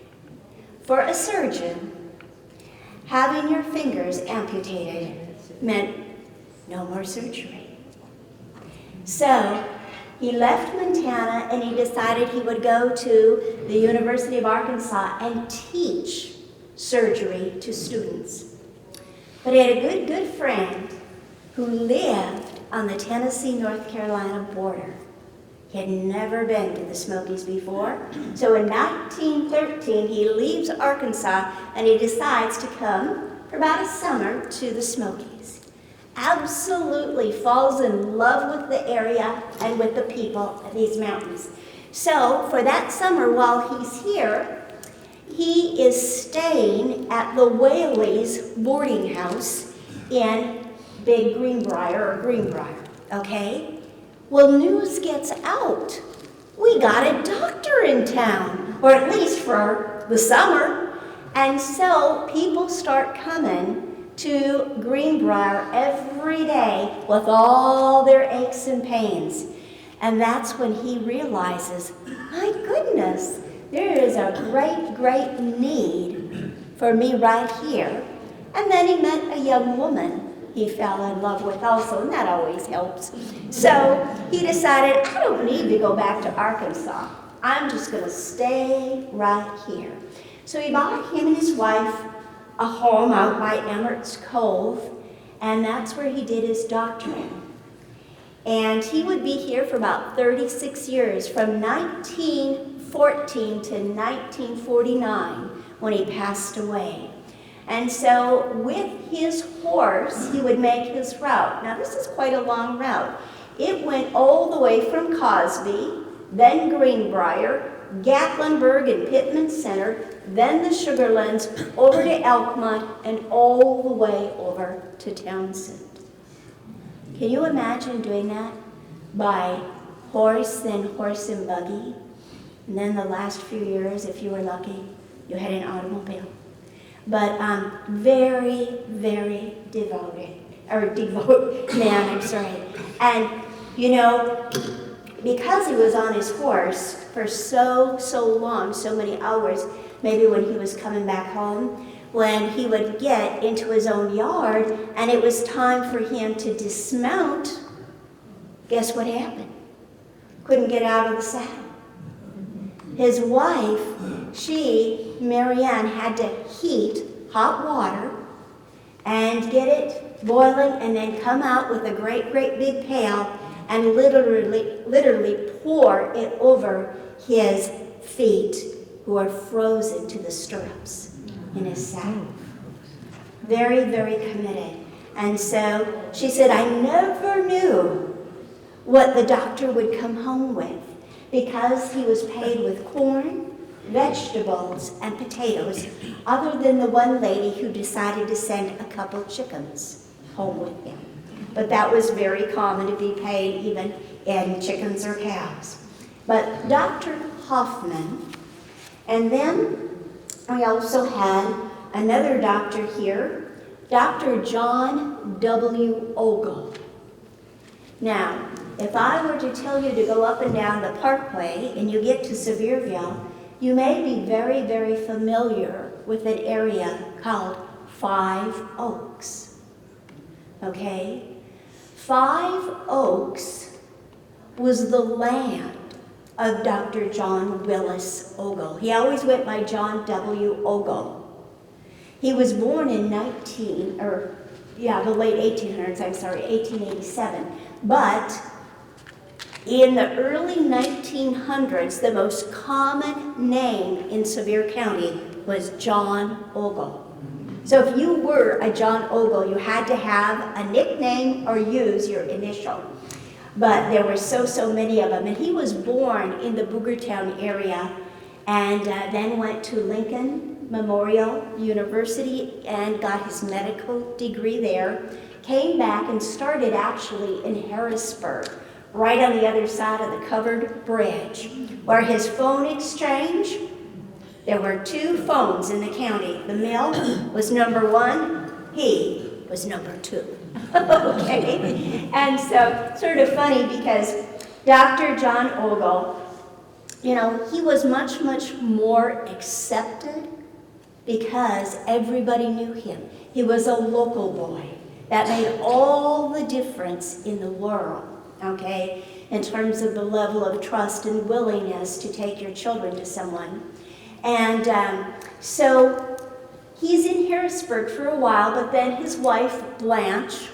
For a surgeon, having your fingers amputated meant no more surgery. So he left Montana, and he decided he would go to the University of Arkansas and teach surgery to students. But he had a good friend who lived on the Tennessee-North Carolina border. He had never been to the Smokies before. So in 1913, he leaves Arkansas, and he decides to come for about a summer to the Smokies. Absolutely falls in love with the area and with the people of these mountains. So for that summer, while he's here, he is staying at the Whaley's boarding house in Big Greenbrier, okay? Well, news gets out. We got a doctor in town, or at least for the summer. And so people start coming to Greenbrier every day with all their aches and pains. And that's when he realizes, my goodness, there is a great, great need for me right here. And then he met a young woman he fell in love with also, and that always helps. So he decided, I don't need to go back to Arkansas. I'm just going to stay right here. So he bought him and his wife a home out by Emmert's Cove, and that's where he did his doctorate. And he would be here for about 36 years, from 1914 to 1949, when he passed away. And so with his horse, he would make his route. Now this is quite a long route. It went all the way from Cosby, then Greenbrier, Gatlinburg and Pittman Center, then the Sugarlands, over to Elkmont, and all the way over to Townsend. Can you imagine doing that? By horse, then horse and buggy, and then the last few years, if you were lucky, you had an automobile. But very, very devoted man, I'm sorry. And, you know, because he was on his horse for so long, so many hours, maybe when he was coming back home, when he would get into his own yard and it was time for him to dismount, guess what happened? Couldn't get out of the saddle. His wife, Marianne, had to heat hot water and get it boiling, and then come out with a great, great big pail and literally pour it over his feet, who are frozen to the stirrups in his saddle. Very, very committed. And so she said, I never knew what the doctor would come home with, because he was paid with corn, vegetables, and potatoes, other than the one lady who decided to send a couple chickens home with him. But that was very common to be paid even in chickens or cows. But Dr. Hoffman, and then we also had another doctor here, Dr. John W. Ogle. Now, if I were to tell you to go up and down the parkway and you get to Sevierville, you may be very, very familiar with an area called 5 Oaks. Okay? 5 Oaks was the land of Dr. John Willis Ogle. He always went by John W. Ogle. He was born in the late 1800s, 1887. But in the early 1900s, the most common name in Sevier County was John Ogle. So if you were a John Ogle, you had to have a nickname or use your initial. But there were so many of them. And he was born in the Boogertown area and then went to Lincoln Memorial University and got his medical degree there. Came back and started actually in Harrisburg, right on the other side of the covered bridge, where his phone exchange, there were 2 phones in the county. The mill was number 1, he was number 2. Okay? And so, sort of funny because Dr. John Ogle, you know, he was much, much more accepted because everybody knew him. He was a local boy. That made all the difference in the world, okay, in terms of the level of trust and willingness to take your children to someone. And so he's in Harrisburg for a while, but then his wife, Blanche,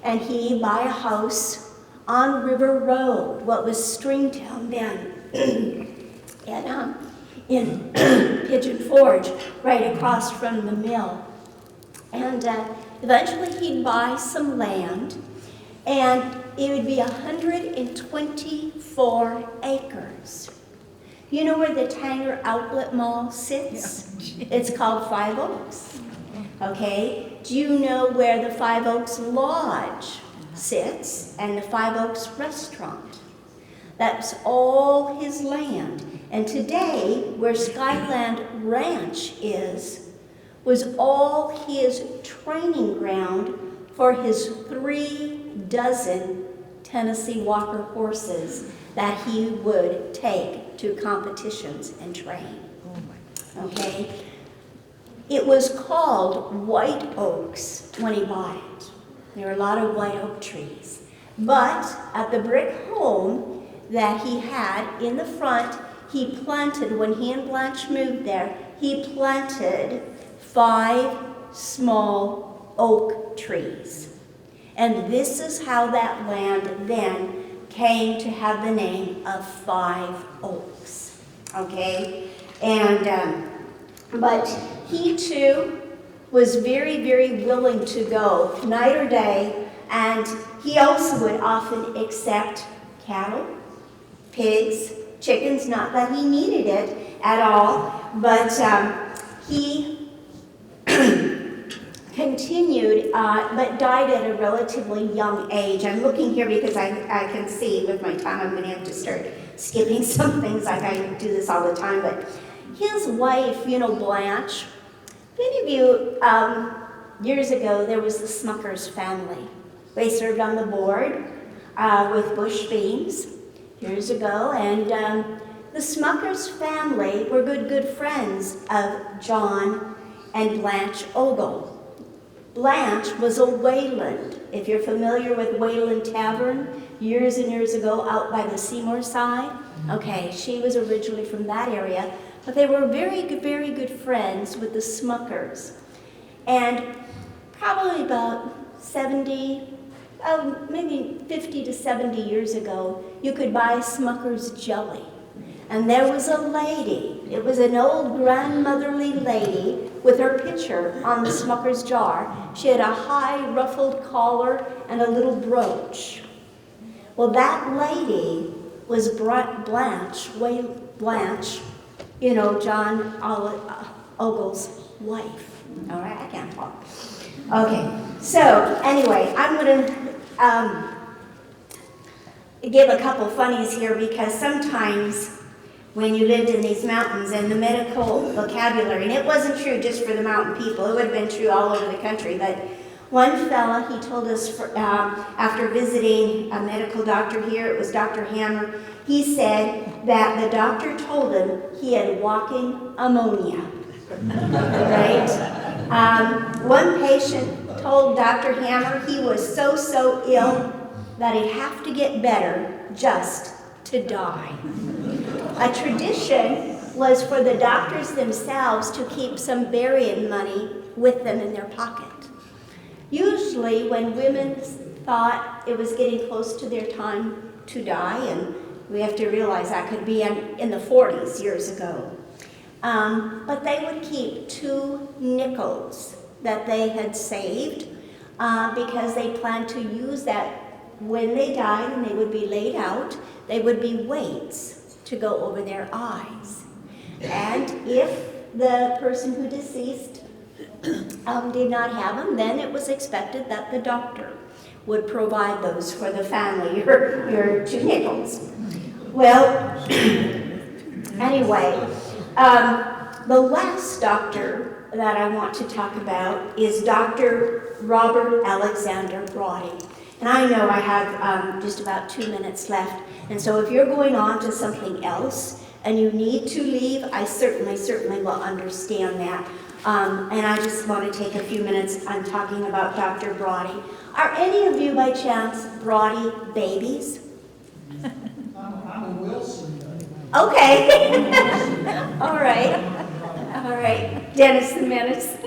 and he buy a house on River Road, what was Stringtown then, and in Pigeon Forge, right across from the mill. And eventually he'd buy some land, and it would be 124 acres. You know where the Tanger Outlet Mall sits? Yeah. It's called 5 Oaks. Okay? Do you know where the 5 Oaks Lodge sits and the 5 Oaks Restaurant? That's all his land. And today, where Skyland Ranch is, was all his training ground for his 3 dozen Tennessee Walker horses that he would take to competitions and train. Okay? It was called White Oaks when he bought it. There were a lot of white oak trees. But at the brick home that he had in the front, he planted, when he and Blanche moved there, he planted 5 small oak trees. And this is how that land then came to have the name of 5 Oaks. Okay? And, but he too was very, very willing to go night or day, and he also would often accept cattle, pigs, chickens, not that he needed it at all, but he continued, but died at a relatively young age. I'm looking here because I can see with my time I'm going to have to start skipping some things, like I do this all the time, but his wife, you know, Blanche, many of you, years ago, there was the Smuckers family. They served on the board with Bush Beans years ago, and the Smuckers family were good friends of John and Blanche Ogle. Blanche was a Wayland. If you're familiar with Wayland Tavern, years and years ago out by the Seymour side, okay, she was originally from that area, but they were very good friends with the Smuckers. And probably about maybe 50 to 70 years ago, you could buy Smucker's jelly. And there was a lady, it was an old grandmotherly lady with her picture on the Smucker's jar. She had a high ruffled collar and a little brooch. Well, that lady was Blanche, you know, John Ogle's wife. All right, I can't talk. Okay, so anyway, I'm going to give a couple funnies here because sometimes when you lived in these mountains and the medical vocabulary, and it wasn't true just for the mountain people, it would have been true all over the country, but one fella, he told us after visiting a medical doctor here, it was Dr. Hammer, he said that the doctor told him he had walking ammonia, right? One patient told Dr. Hammer he was so ill that he'd have to get better just to die. A tradition was for the doctors themselves to keep some burying money with them in their pocket. Usually when women thought it was getting close to their time to die, and we have to realize that could be in the 40s years ago, but they would keep 2 nickels that they had saved because they planned to use that when they died and they would be laid out, they would be weights to go over their eyes. And if the person who deceased did not have them, then it was expected that the doctor would provide those for the family, your 2 nickels. Well, anyway, the last doctor that I want to talk about is Dr. Robert Alexander Brodie. And I know I have just about 2 minutes left, and so if you're going on to something else and you need to leave, I certainly will understand that. And I just want to take a few minutes on talking about Dr. Brodie. Are any of you by chance Brodie babies? I'm a Wilson. Okay. All right. Dennis the Menace.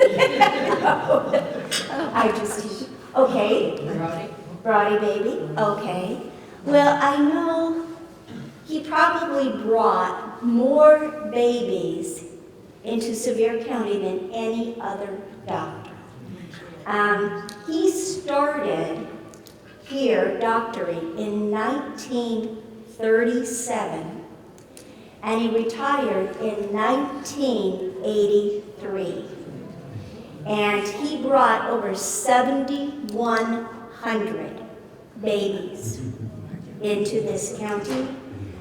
Okay. Brodie baby. Okay. Well, I know he probably brought more babies into Sevier County than any other doctor. He started here doctoring in 1937, and he retired in 1983. And he brought over 7,100 babies into this county.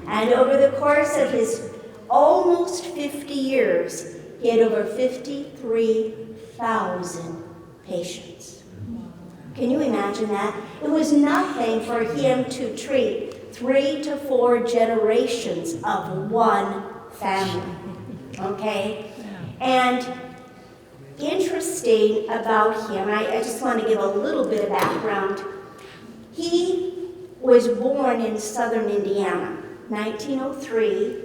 And over the course of his almost 50 years, he had over 53,000 patients. Can you imagine that? It was nothing for him to treat 3 to 4 generations of one family, okay? And interesting about him, I just want to give a little bit of background. He was born in southern Indiana, 1903,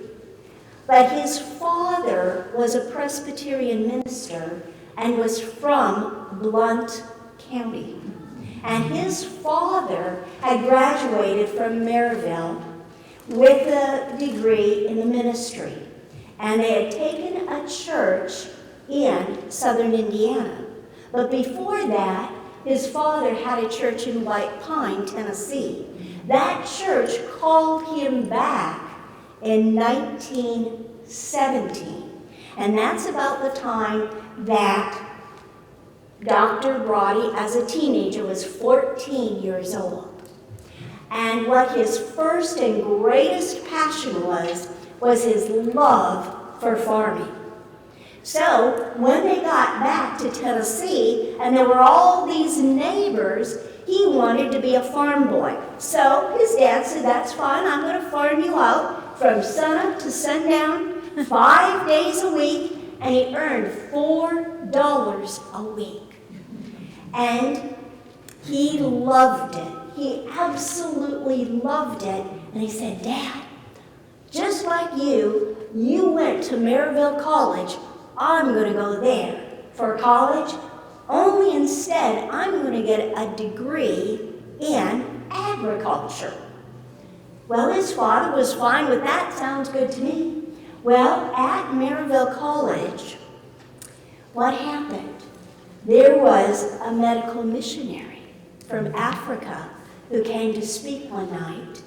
but his father was a Presbyterian minister and was from Blount County. And his father had graduated from Maryville with a degree in the ministry. And they had taken a church in southern Indiana. But before that, his father had a church in White Pine, Tennessee. That church called him back in 1917. And that's about the time that Dr. Brodie, as a teenager, was 14 years old. And what his first and greatest passion was his love for farming. So when they got back to Tennessee, and there were all these neighbors, he wanted to be a farm boy. So his dad said, that's fine, I'm going to farm you out from sunup to sundown, 5 days a week, and he earned $4 a week. And he loved it. He absolutely loved it. And he said, Dad, just like you went to Maryville College, I'm going to go there for college. only instead I'm going to get a degree in agriculture. Well, his father was fine with that. Sounds good to me. Well, at Maryville College, what happened? There was a medical missionary from Africa who came to speak one night,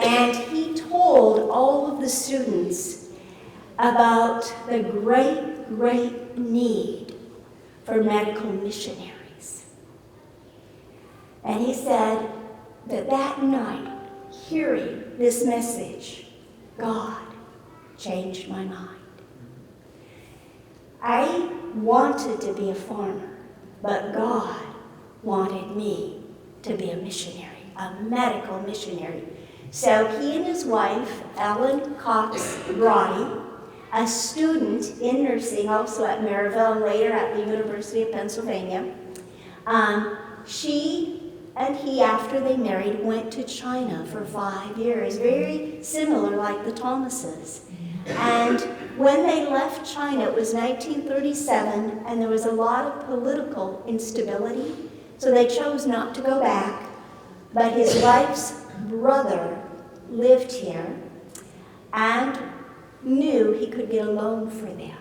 and he told all of the students about the great, great need for medical missionaries. And he said that that night, hearing this message, God changed my mind. I wanted to be a farmer, but God wanted me to be a missionary, a medical missionary. So he and his wife, Ellen Cox Brody, a student in nursing also at Maryville and later at the University of Pennsylvania, she and he, after they married, went to China for 5 years, very similar like the Thomases. And when they left China, it was 1937, and there was a lot of political instability, so they chose not to go back. But his wife's brother lived here and knew he could get a loan for them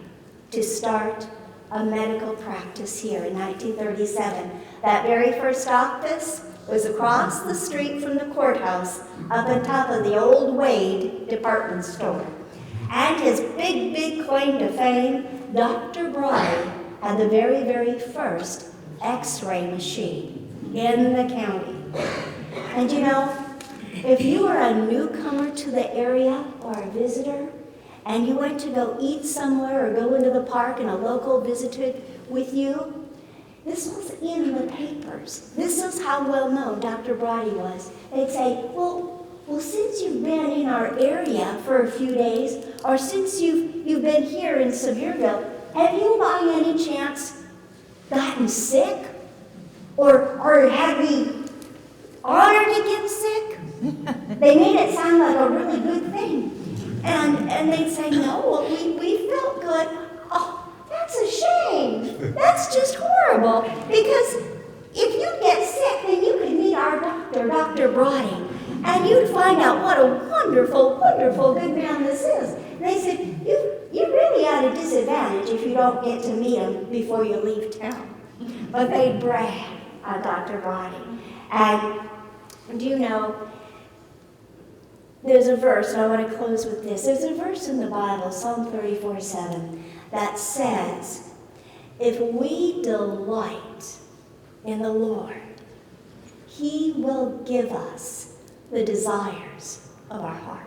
to start a medical practice here in 1937. That very first office was across the street from the courthouse, up on top of the old Wade department store. And his big, big claim to fame, Dr. Brody had the very, very first X-ray machine in the county. And you know, if you were a newcomer to the area or a visitor, and you went to go eat somewhere or go into the park and a local visited with you, this was in the papers. This is how well known Dr. Brody was. They'd say, well, since you've been in our area for a few days, or since you've been here in Sevierville, have you by any chance gotten sick? Or have we honored to get sick? They made it sound like a really good thing. And they'd say, no, we felt good. Oh, that's a shame. That's just horrible. Because if you get sick, then you could meet our doctor, Dr. Brody, and you'd find out what a wonderful, wonderful good man this is. And they said, you're really at a disadvantage if you don't get to meet him before you leave town. But they'd brag on Dr. Brody. And do you know, there's a verse, and I want to close with this. There's a verse in the Bible, Psalm 34:7, that says, if we delight in the Lord, He will give us the desires of our heart.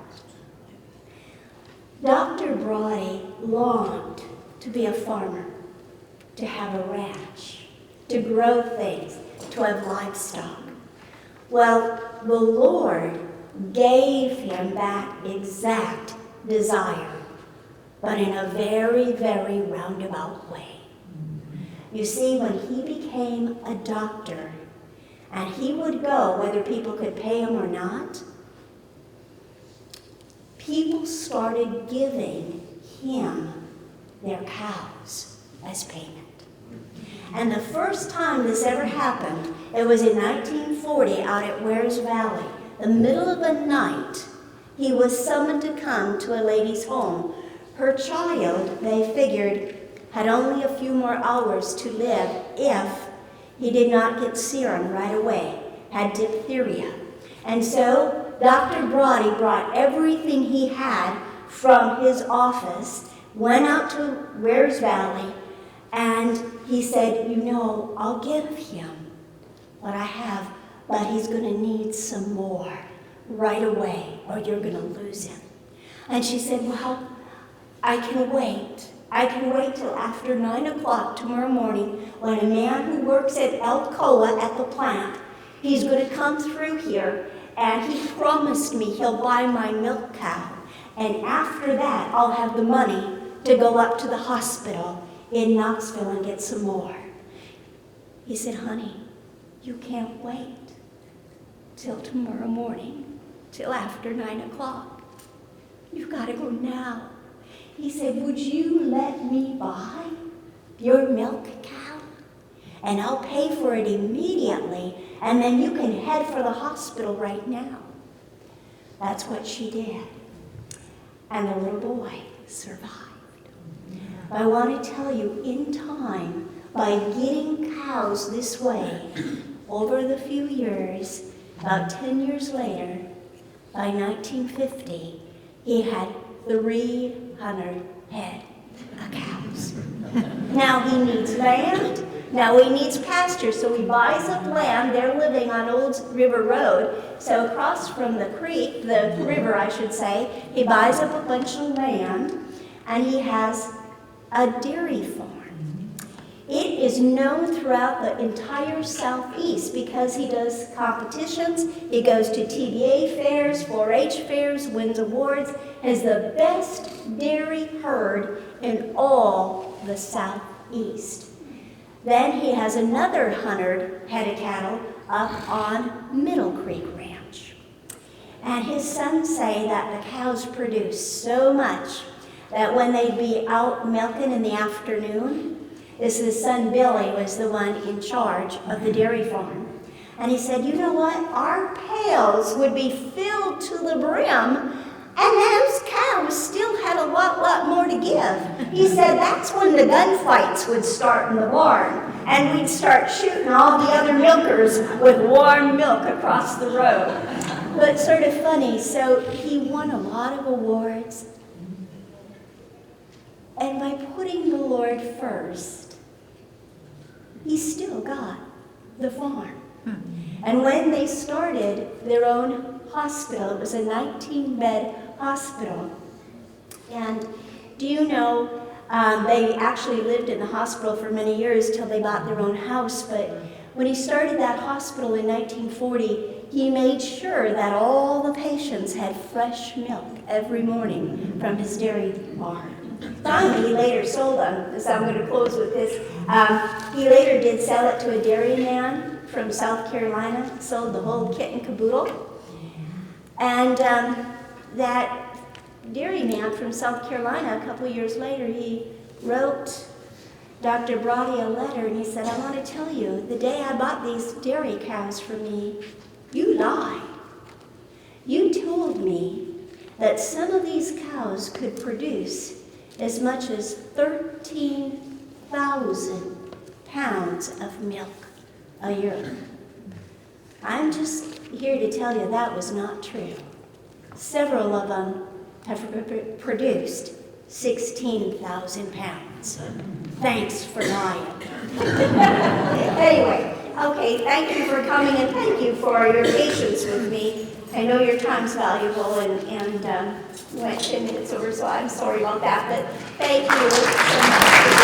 Dr. Brody longed to be a farmer, to have a ranch, to grow things, to have livestock. Well, the Lord gave him that exact desire, but in a very, very roundabout way. You see, when he became a doctor, and he would go whether people could pay him or not, people started giving him their cows as payment. And the first time this ever happened, it was in 1940 out at Wares Valley. The middle of the night, he was summoned to come to a lady's home. Her child, they figured, had only a few more hours to live if he did not get serum right away, had diphtheria. And so Dr. Brody brought everything he had from his office, went out to Wares Valley, and he said, you know, I'll give him what I have, but he's going to need some more right away, or you're going to lose him. And she said, well, I can wait. I can wait till after 9 o'clock tomorrow morning when a man who works at Alcoa at the plant, he's going to come through here, and he promised me he'll buy my milk cow. And after that, I'll have the money to go up to the hospital in Knoxville and get some more. He said, honey, you can't wait till tomorrow morning, till after 9 o'clock. You've got to go now. He said, would you let me buy your milk cow? and I'll pay for it immediately, and then you can head for the hospital right now. That's what she did. And the little boy survived. I want to tell you, in time, by getting cows this way, over the few years, about 10 years later, by 1950, he had 300 head of cows. Now he needs land. Now he needs pasture, so he buys up land. They're living on Old River Road, so across from the creek, the river I should say, he buys up a bunch of land, and he has a dairy farm. It is known throughout the entire Southeast because he does competitions, he goes to TBA fairs, 4-H fairs, wins awards, has the best dairy herd in all the Southeast. Then he has another 100 head of cattle up on Middle Creek Ranch. And his sons say that the cows produce so much that when they'd be out milking in the afternoon, his son Billy was the one in charge of the dairy farm. And he said, you know what? Our pails would be filled to the brim, and those cows still had a lot more to give. He said that's when the gunfights would start in the barn, and we'd start shooting all the other milkers with warm milk across the road. But sort of funny, so he won a lot of awards. And by putting the Lord first, he still got the farm. And when they started their own hospital, it was a 19-bed hospital. And do you know, they actually lived in the hospital for many years till they bought their own house. But when he started that hospital in 1940, he made sure that all the patients had fresh milk every morning from his dairy barn. Finally, he later sold them, so I'm going to close with this. He later did sell it to a dairyman from South Carolina, sold the whole kit and caboodle. And that dairyman from South Carolina, a couple years later, he wrote Dr. Brody a letter, and he said, I want to tell you, the day I bought these dairy cows from me, you lied. You told me that some of these cows could produce as much as 13,000 pounds of milk a year. I'm just here to tell you that was not true. Several of them have produced 16,000 pounds. Thanks for lying. Anyway, okay, thank you for coming, and thank you for your patience with me. I know your time's valuable, and we went 10 minutes over, so I'm sorry about that, but thank you so much.